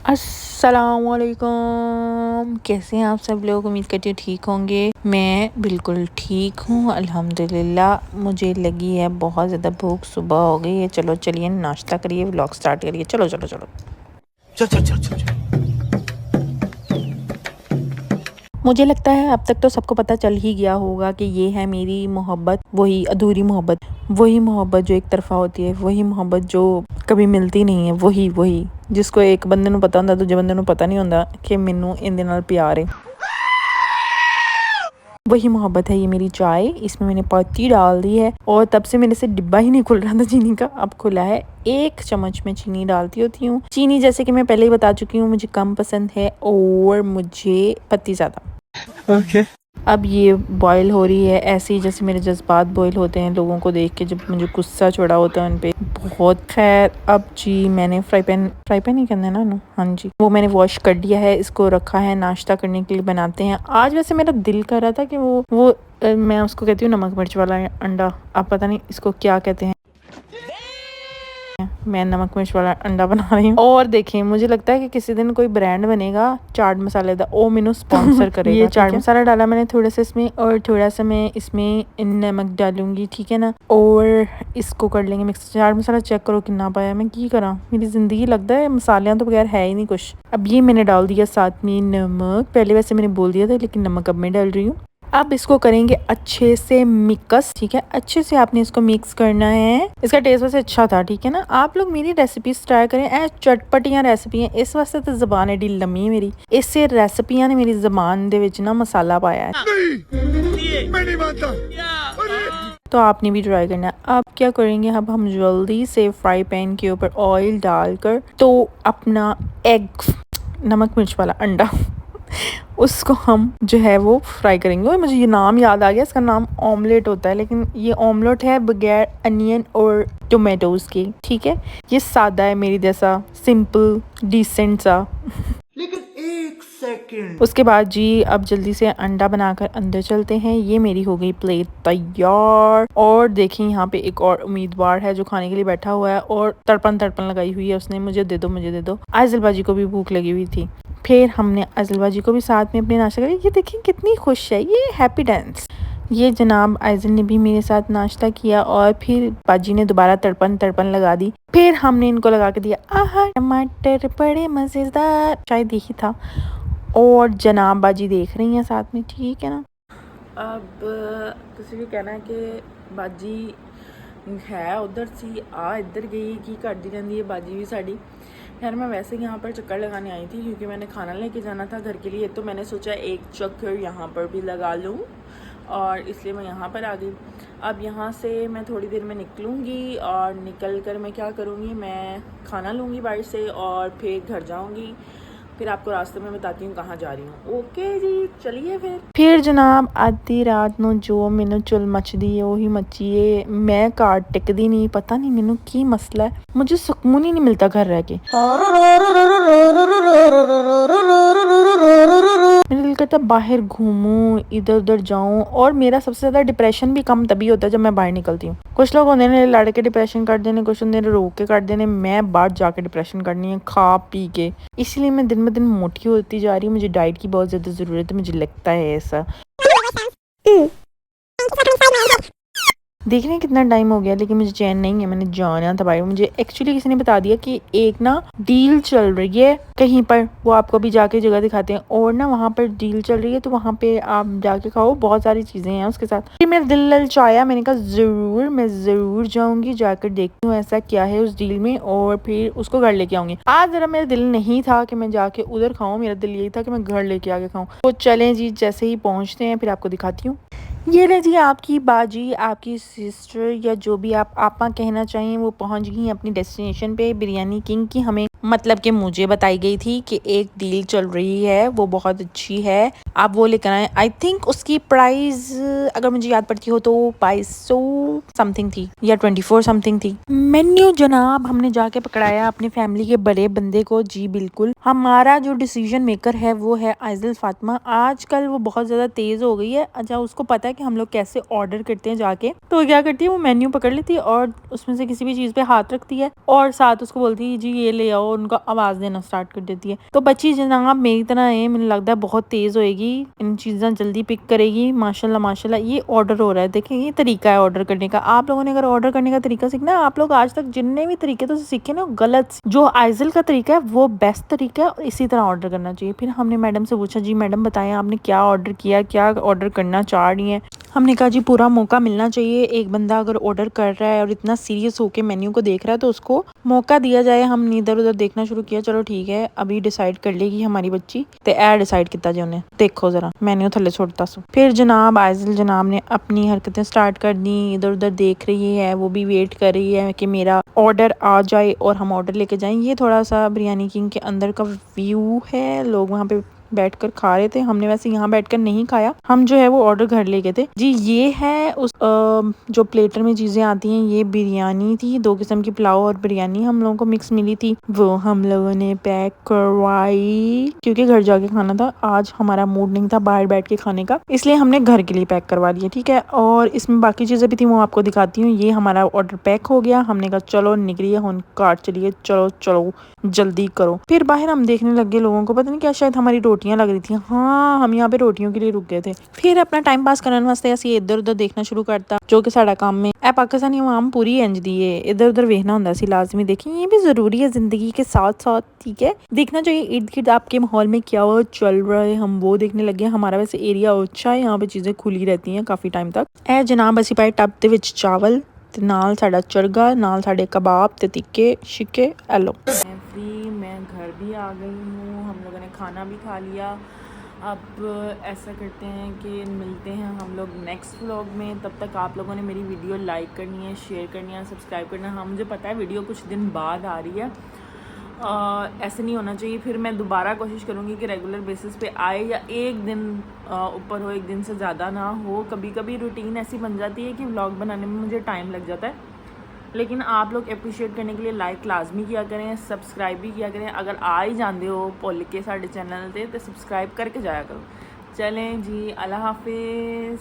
अस्सलामुअलैकुम, कैसे हैं आप सब लोग। उम्मीद करती हूँ ठीक होंगे। मैं बिल्कुल ठीक हूँ अल्हम्दुलिल्लाह। मुझे लगी है बहुत ज़्यादा भूख, सुबह हो गई है। चलो चलिए नाश्ता करिए, व्लॉग स्टार्ट करिए। चलो चलो चलो चल चल चल चल चल। मुझे लगता है अब तक तो सबको पता चल ही गया होगा कि ये है मेरी मोहब्बत, वही अधूरी मोहब्बत, वही मोहब्बत जो एक तरफा होती है, वही मोहब्बत जो कभी मिलती नहीं है, वही जिसको एक बंदे नूं पता हुंदा, दूजे बंदे नूं पता नहीं हुंदा कि मैनू इहदे नाल प्यार है। वही मोहब्बत है ये मेरी चाय। इसमें मैंने पत्ती डाल दी है और तब से मेरे से डिब्बा ही नहीं खुल रहा था चीनी का, अब खुला है। 1 चम्मच में चीनी डालती होती हूँ। चीनी जैसे कि मैं पहले ही बता चुकी हूँ मुझे कम पसंद है और मुझे पत्ती ज़्यादा। ओके। अब ये बॉईल हो रही है ऐसे ही जैसे मेरे जज्बात बॉईल होते हैं लोगों को देख के, जब मुझे गुस्सा चढ़ा होता है उन पे बहुत। खैर अब जी मैंने फ्राई पैन ही करना है ना, हाँ जी, वो मैंने वॉश कर दिया है। इसको रखा है नाश्ता करने के लिए, बनाते हैं आज। वैसे मेरा दिल कर रहा था कि वो मैं उसको कहती हूँ नमक मिर्च वाला अंडा, अब पता नहीं इसको क्या कहते हैं। मैं नमक मिर्च वाला अंडा बना रही हूँ। और देखें मुझे लगता है कि किसी दिन कोई ब्रांड बनेगा चाट मसाले का, ओ मैनू स्पॉन्सर करेगा। ये चाट मसाला डाला मैंने थोड़ा सा इसमें, और थोड़ा सा मैं इसमें नमक डालूंगी, ठीक है ना। और इसको कर लेंगे मिक्स। चाट मसाला चेक करो कितना पाया, मैं की करा, मेरी जिंदगी लगता है मसालियाँ तो बगैर है ही नहीं कुछ। अब ये मैंने डाल दिया साथ में नमक, पहले वैसे मैंने बोल दिया था लेकिन नमक अब मैं डाल रही हूँ। अब इसको करेंगे अच्छे से मिक्स, ठीक है। अच्छे से आपने इसको मिक्स करना है। इसका टेस्ट वैसे अच्छा था, ठीक है ना। आप लोग मेरी रेसिपीज ट्राई करें, ए चटपटियां रेसिपियां। इस वास्ते तो जबान एडी लम्मी है मेरी, इससे रेसिपियां ने मेरी जबान दे विच ना मसाला पाया है। नहीं, मैं नहीं मानता। तो आपने भी ट्राई करना है। अब क्या करेंगे, अब हम जल्दी से फ्राई पैन के ऊपर ऑयल डालकर तो अपना एग, नमक मिर्च वाला अंडा उसको हम जो है वो फ्राई करेंगे। और मुझे ये नाम याद आ गया, इसका नाम ऑमलेट होता है, लेकिन ये ऑमलेट है बगैर अनियन और टोमेटोज के, ठीक है। ये सादा है मेरी जैसा, सिंपल डिसेंट सा। लेकिन 1 सेकंड। उसके बाद जी अब जल्दी से अंडा बनाकर अंदर चलते हैं। ये मेरी हो गई प्लेट तैयार। और देखिए यहाँ पे एक और उम्मीदवार है जो खाने के लिए बैठा हुआ है और तड़पन लगाई हुई है उसने, मुझे दे दो मुझे दे दो। आइज़ल बाजी को भी भूख लगी हुई थी, फिर हमने आइज़ल बाजी को भी साथ में अपने नाश्ता किया। ये देखिए कितनी खुश है, ये हैप्पी डांस। ये जनाब आइज़ल ने भी मेरे साथ नाश्ता किया और फिर बाजी ने दोबारा तड़पन लगा दी। फिर हमने इनको लगा के दिया, आहा टमाटर बड़े मज़ेदार, शायद यही था। और जनाब बाजी देख रही हैं साथ में, ठीक है ना। अब किसी भी कहना है कि बाजी है उधर सी आ इधर गई की करती रहती है बाजी भी साड़ी। खैर मैं वैसे यहाँ पर चक्कर लगाने आई थी क्योंकि मैंने खाना लेके जाना था घर के लिए, तो मैंने सोचा एक चक्कर यहाँ पर भी लगा लूँ और इसलिए मैं यहाँ पर आ गई। अब यहाँ से मैं थोड़ी देर में निकलूँगी और निकल कर मैं क्या करूँगी, मैं खाना लूँगी बाहर से और फिर घर जाऊँगी। फिर आपको रास्ते में बताती हूँ कहाँ जा रही हूँ। ओके जी चलिए फिर जनाब आधी रात ਨੂੰ जो मैनू चुल मचदी है वही मची है। मैं कार टिकदी नहीं, पता नहीं मैनू की मसला है, मुझे सुकून ही नहीं मिलता घर रह के। मेरा दिल करता बाहर घूमूं, इधर उधर जाऊं। और मेरा सबसे ज़्यादा डिप्रेशन भी कम तभी होता है जब मैं बाहर निकलती हूँ। कुछ लोग होंगे ने लड़ के डिप्रेशन कर देने, कुछ होंगे ने रोक के कर देने, मैं बाहर जाके डिप्रेशन करनी है खा पी के। इसलिए मैं दिन ब दिन मोटी होती जा रही हूँ, मुझे डाइट की बहुत ज़्यादा ज़रूरत है, मुझे लगता है ऐसा। देखने कितना टाइम हो गया लेकिन मुझे चैन नहीं है, मैंने जाना था भाई। मुझे एक्चुअली किसी ने बता दिया कि एक ना डील चल रही है कहीं पर, वो आपको भी जाके जगह दिखाते हैं। और ना वहाँ पर डील चल रही है तो वहाँ पे आप जाके खाओ, बहुत सारी चीज़ें हैं उसके साथ। फिर मेरा दिल ललचाया, मैंने कहा ज़रूर मैं ज़रूर जाऊँगी, जाकर देखती हूँ ऐसा क्या है उस डील में और फिर उसको घर लेके आऊँगी। आज ज़रा मेरा दिल नहीं था कि मैं जाके उधर खाऊँ, मेरा दिल यही था कि मैं घर लेके आके खाऊँ। तो चलें जी, जैसे ही पहुँचते हैं फिर आपको दिखाती हूँ। ये ले जी आपकी बाजी, आपकी सिस्टर या जो भी आप आपा कहना चाहिए, वो पहुंच गई अपनी डेस्टिनेशन पे। बिरयानी किंग की हमें मतलब कि मुझे बताई गई थी कि एक डील चल रही है, वो बहुत अच्छी है, आप वो लेकर आए। आई थिंक उसकी प्राइस अगर मुझे याद पड़ती हो तो 2200 समथिंग थी या 24 समथिंग थी। मेन्यू जनाब हमने जाके पकड़ाया अपनी फैमिली के बड़े बंदे को। जी बिल्कुल, हमारा जो डिसीजन मेकर है वो है आइजल फातिमा। आजकल वो बहुत ज़्यादा तेज़ हो गई है। अच्छा, उसको पता है कि हम लोग कैसे ऑर्डर करते हैं जाके, तो क्या करती है वो मेन्यू पकड़ लेती है और उसमें से किसी भी चीज़ पे हाथ रखती है और साथ उसको बोलती है जी ये ले आओ, उनका आवाज़ देना स्टार्ट कर देती है। तो बच्ची जनाब मेरी तरह है, मुझे लगता है बहुत तेज़ होएगी, इन चीज़ें जल्दी पिक करेगी। माशाल्लाह माशाल्लाह। ये ऑर्डर हो रहा है, देखिए ये तरीका है ऑर्डर करने का। आप लोगों ने अगर ऑर्डर करने का तरीका सीखना है, आप लोग आज तक जितने भी तरीके तो सीखे ना गलत, जो आइजल का तरीका है वो बेस्ट तरीका है और इसी तरह ऑर्डर करना चाहिए। फिर हमने मैडम से पूछा जी मैडम बताएं आपने क्या ऑर्डर किया, क्या ऑर्डर करना चाह रही हैं। हमने कहा जी पूरा मौका मिलना चाहिए, एक बंदा अगर ऑर्डर कर रहा है और इतना सीरियस होके मेन्यू को देख रहा है तो उसको मौका दिया जाए। हमने इधर उधर देखना शुरू किया, चलो ठीक है अभी डिसाइड कर लेगी हमारी बच्ची। तो ए डिसाइड किया जी उन्हें, देखो जरा मेन्यू थले छोड़ता सो। फिर जनाब आइजल जनाब ने अपनी हरकतें स्टार्ट कर दी, इधर उधर देख रही है, वो भी वेट कर रही है कि मेरा ऑर्डर आ जाए और हम ऑर्डर लेके जाएं। ये थोड़ा सा बिरयानी किंग के अंदर का व्यू है, लोग वहाँ पे बैठकर खा रहे थे। हमने वैसे यहाँ बैठकर नहीं खाया, हम जो है वो ऑर्डर घर ले गए थे जी। ये है उस जो प्लेटर में चीजें आती हैं, ये बिरयानी थी, 2 किस्म की पुलाव और बिरयानी हम लोगों को मिक्स मिली थी, वो हम लोगों ने पैक करवाई क्योंकि घर जाके खाना था। आज हमारा मूड नहीं था बाहर बैठ के खाने का, इसलिए हमने घर के लिए पैक करवा लिया, ठीक है। और इसमें बाकी चीजें भी थी, वो आपको दिखाती हूँ। ये हमारा ऑर्डर पैक हो गया, हमने कहा चलो निकलिए हम कार चलिए, चलो चलो जल्दी करो। फिर बाहर हम देखने लग गए लोगों को, पता नहीं क्या शायद हमारी रोटियां लग रही थी। हाँ, हम यहाँ पे रोटियों के लिए रुक गए थे। फिर अपना टाइम पास करने वास्ते ऐसे इधर उधर देखना शुरू करता, जो कि साड़ा काम में ए पाकिस्तानी अवाम पूरी इंज दी है, इधर उधर वेखना होंदा सी लाजमी। देखिए ये भी जरूरी है जिंदगी के साथ साथ, ठीक है, देखना चाहिए इर्द गिर्द आपके माहौल में क्या चल रहा है, हम वो देखने लगे। हमारा वैसे एरिया अच्छा है, यहाँ पे चीजें खुली रहती हैं काफी टाइम तक। ए जनाब असी पाए टब दे विच चावल ते नाल साड़ा चरगा, नाल साड़े कबाब ते तिक्के शिके। एलो मैं घर भी आ गई हूँ, हम लोगों ने खाना भी खा लिया। अब ऐसा करते हैं कि मिलते हैं हम लोग नेक्स्ट व्लॉग में। तब तक आप लोगों ने मेरी वीडियो लाइक करनी है, शेयर करनी है, सब्सक्राइब करना है। हाँ मुझे पता है वीडियो कुछ दिन बाद आ रही है, ऐसे नहीं होना चाहिए। फिर मैं दोबारा कोशिश करूँगी कि रेगुलर बेसिस पे आए, या एक दिन ऊपर हो, एक दिन से ज़्यादा ना हो। कभी कभी रूटीन ऐसी बन जाती है कि व्लॉग बनाने में मुझे टाइम लग जाता है, लेकिन आप लोग अप्रिशिएट करने के लिए लाइक लाजमी किया करें, सब्सक्राइब भी किया करें। अगर आ ही जाते हो भुल के साढ़े चैनल पे तो सब्सक्राइब करके जाया करो। चलें जी, अल्लाह हाफिज़।